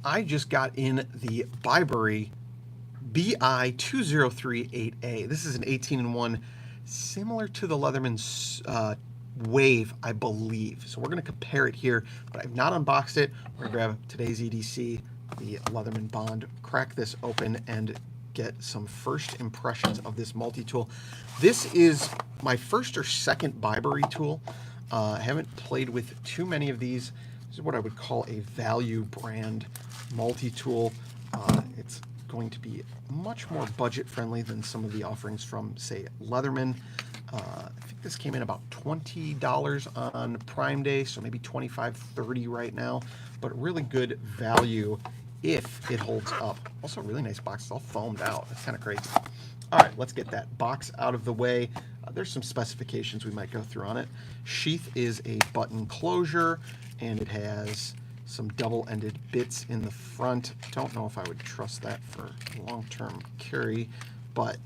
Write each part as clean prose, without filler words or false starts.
I just got in the Bibury BI2038A. This is an 18-in-1, similar to the Leatherman Wave, I believe. So we're going to compare it here, but I've not unboxed it. We're going to grab today's EDC, the Leatherman Bond, crack this open, and get some first impressions of this multi-tool. This is my first or second Bibury tool. I haven't played with too many of these. This is what I would call a value brand multi-tool. It's going to be much more budget friendly than some of the offerings from, say, Leatherman. I think this came in about $20 on Prime Day, so maybe $25, $30 right now, but really good value if it holds up. Also, a really nice box. It's all foamed out. That's kind of crazy. All right, let's get that box out of the way. There's some specifications we might go through on it. Sheath is a button closure, and it has some double-ended bits in the front. Don't know if I would trust that for long-term carry, but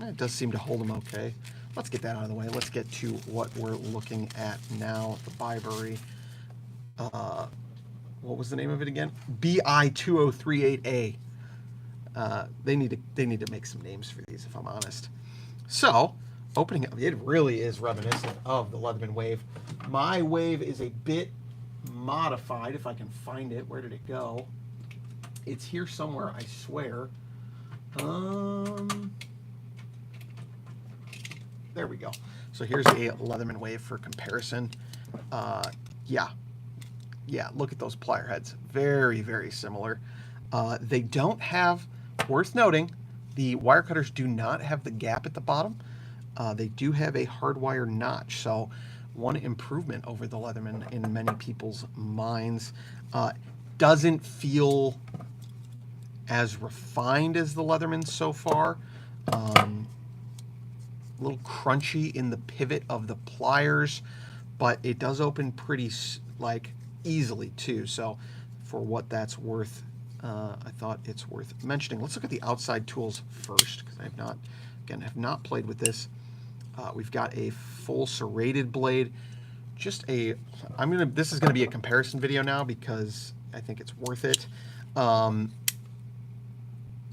it does seem to hold them okay. Let's get that out of the way. Let's get to what we're looking at now, the Bibury. What was the name of it again? BI2038A. They need to make some names for these, if I'm honest. So, opening it, it really is reminiscent of the Leatherman Wave. My Wave is a bit modified, if I can find it. Where did it go? It's here somewhere, I swear. There we go. So here's a Leatherman Wave for comparison. Yeah, look at those plier heads. Very, very similar. They don't have, worth noting, the wire cutters do not have the gap at the bottom. They do have a hardwire notch, so one improvement over the Leatherman in many people's minds. Doesn't feel as refined as the Leatherman so far. A little crunchy in the pivot of the pliers, but it does open pretty easily too. So for what that's worth, I thought it's worth mentioning. Let's look at the outside tools first, because I have not played with this. We've got a full serrated blade. This is gonna be a comparison video now because I think it's worth it.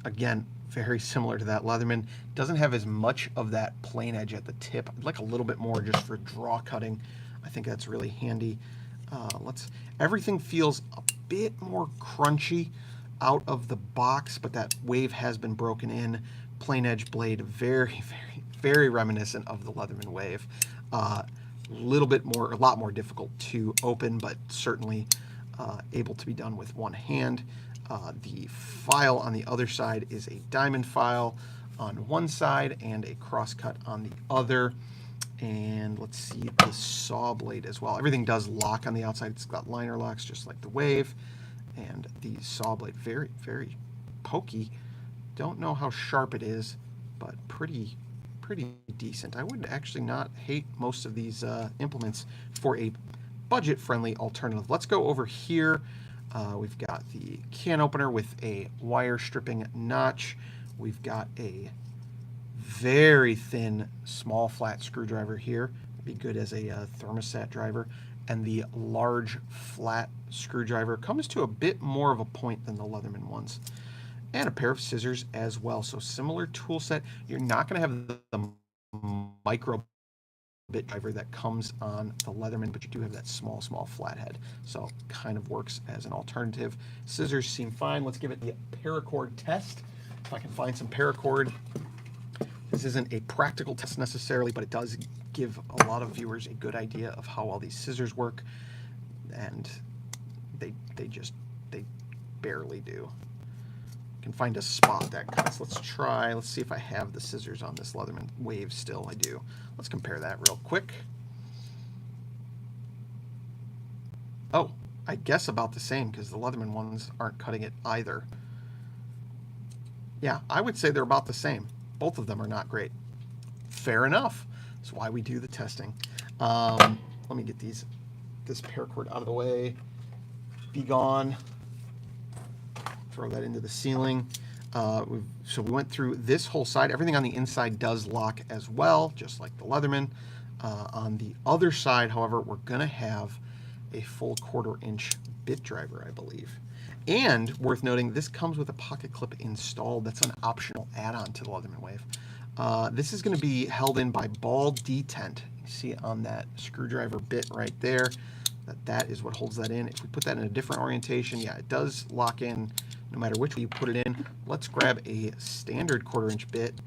Again, very similar to that Leatherman. Doesn't have as much of that plain edge at the tip. I'd like a little bit more just for draw cutting. I think that's really handy. Everything feels a bit more crunchy out of the box, but that Wave has been broken in. Plain edge blade, very, very, very reminiscent of the Leatherman Wave. A lot more difficult to open, but certainly able to be done with one hand. The file on the other side is a diamond file on one side and a crosscut on the other. And let's see the saw blade as well. Everything does lock on the outside. It's got liner locks just like the Wave. And the saw blade, very, very pokey. Don't know how sharp it is, but pretty decent. I would actually not hate most of these implements for a budget-friendly alternative. Let's go over here. We've got the can opener with a wire stripping notch. We've got a very thin, small, flat screwdriver here. Be good as a thermostat driver. And the large, flat screwdriver comes to a bit more of a point than the Leatherman ones. And a pair of scissors as well. So similar tool set. You're not going to have the micro bit driver that comes on the Leatherman, but you do have that small flathead. So kind of works as an alternative. Scissors seem fine. Let's give it the paracord test. If I can find some paracord. This isn't a practical test necessarily, but it does give a lot of viewers a good idea of how well these scissors work, and they barely do. You can find a spot that cuts. Let's see if I have the scissors on this Leatherman Wave still. I do. Let's compare that real quick. Oh, I guess about the same, because the Leatherman ones aren't cutting it either. Yeah, I would say they're about the same. Both of them are not great. Fair enough. That's why we do the testing. Let me get this paracord out of the way. Be gone. Throw that into the ceiling. So we went through this whole side. Everything on the inside does lock as well, just like the Leatherman. On the other side, however, we're going to have a full 1/4 inch bit driver, I believe. And worth noting, this comes with a pocket clip installed. That's an optional add-on to the Leatherman Wave. This is going to be held in by ball detent. You see it on that screwdriver bit right there. That is what holds that in. If we put that in a different orientation, yeah, it does lock in no matter which way you put it in. Let's grab a standard 1/4 inch bit,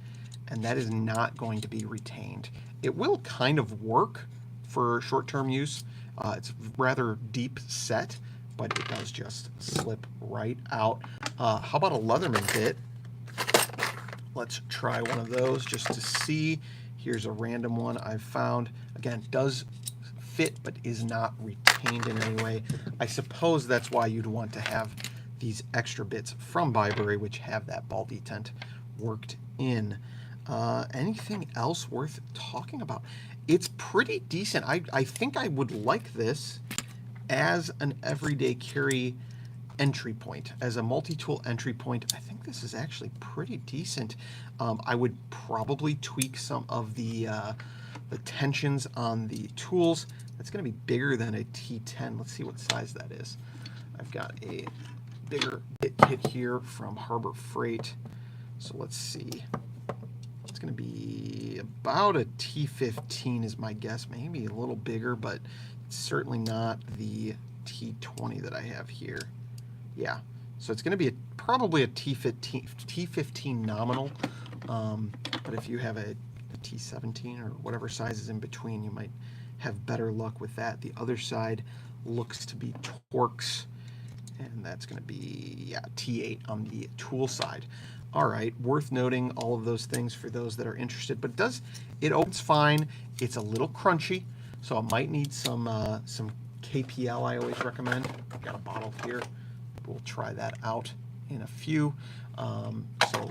and that is not going to be retained. It will kind of work for short-term use. It's rather deep set, but it does just slip right out. How about a Leatherman bit? Let's try one of those just to see. Here's a random one I've found. Again, does fit but is not retained in any way. I suppose that's why you'd want to have these extra bits from Bibury, which have that ball detent worked in. Anything else worth talking about? It's pretty decent. I think I would like this as an everyday carry entry point. As a multi-tool entry point, I think this is actually pretty decent. I would probably tweak some of the tensions on the tools. That's going to be bigger than a T10. Let's see what size that is. I've got a bigger bit kit here from Harbor Freight. So let's see. It's going to be about a T15 is my guess. Maybe a little bigger, but it's certainly not the T20 that I have here. Yeah, so it's going to be probably a T15 nominal, but if you have a T17 or whatever size is in between, you might have better luck with that. The other side looks to be Torx, and that's going to be, yeah, T8 on the tool side. All right, worth noting all of those things for those that are interested, but it opens fine. It's a little crunchy, so it might need some KPL. I always recommend. I've got a bottle here. We'll try that out in a few. So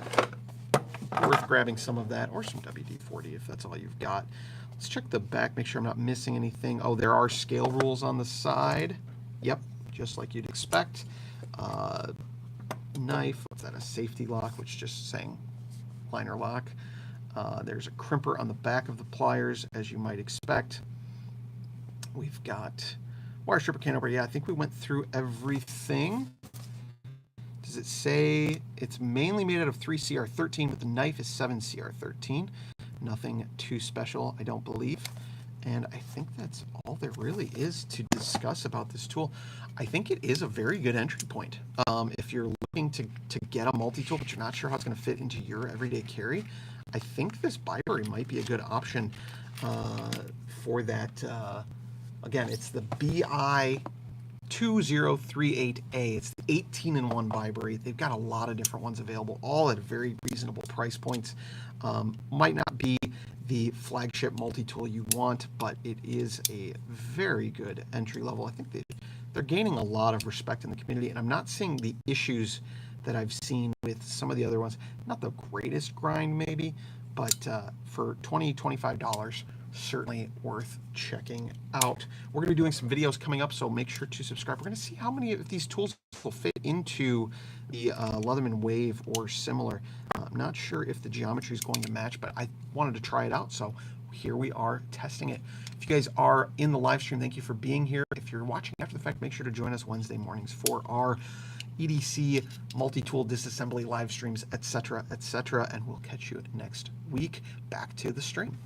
worth grabbing some of that, or some WD-40 if that's all you've got. Let's check the back, make sure I'm not missing anything. Oh, there are scale rules on the side. Yep, just like you'd expect. Knife, what's that, a safety lock, which is just saying liner lock. There's a crimper on the back of the pliers, as you might expect. We've got wire stripper can over. Yeah, I think we went through everything. Does it say it's mainly made out of 3CR13, but the knife is 7CR13? Nothing too special, I don't believe. And I think that's all there really is to discuss about this tool. I think it is a very good entry point. If you're looking to get a multi-tool, but you're not sure how it's going to fit into your everyday carry, I think this Bibury might be a good option for that. Again, it's the BI2038A. It's the 18-in-1 Bibury. They've got a lot of different ones available, all at very reasonable price points. Might not be the flagship multi-tool you want, but it is a very good entry level. I think they're gaining a lot of respect in the community, and I'm not seeing the issues that I've seen with some of the other ones. Not the greatest grind, maybe, but for $20, $25, certainly worth checking out. We're going to be doing some videos coming up, so make sure to subscribe. We're going to see how many of these tools will fit into the Leatherman Wave or similar. I'm not sure if the geometry is going to match, but I wanted to try it out, so here we are testing it. If you guys are in the live stream, thank you for being here. If you're watching after the fact, make sure to join us Wednesday mornings for our EDC, multi-tool disassembly live streams, etc., etc., and we'll catch you next week. Back to the stream.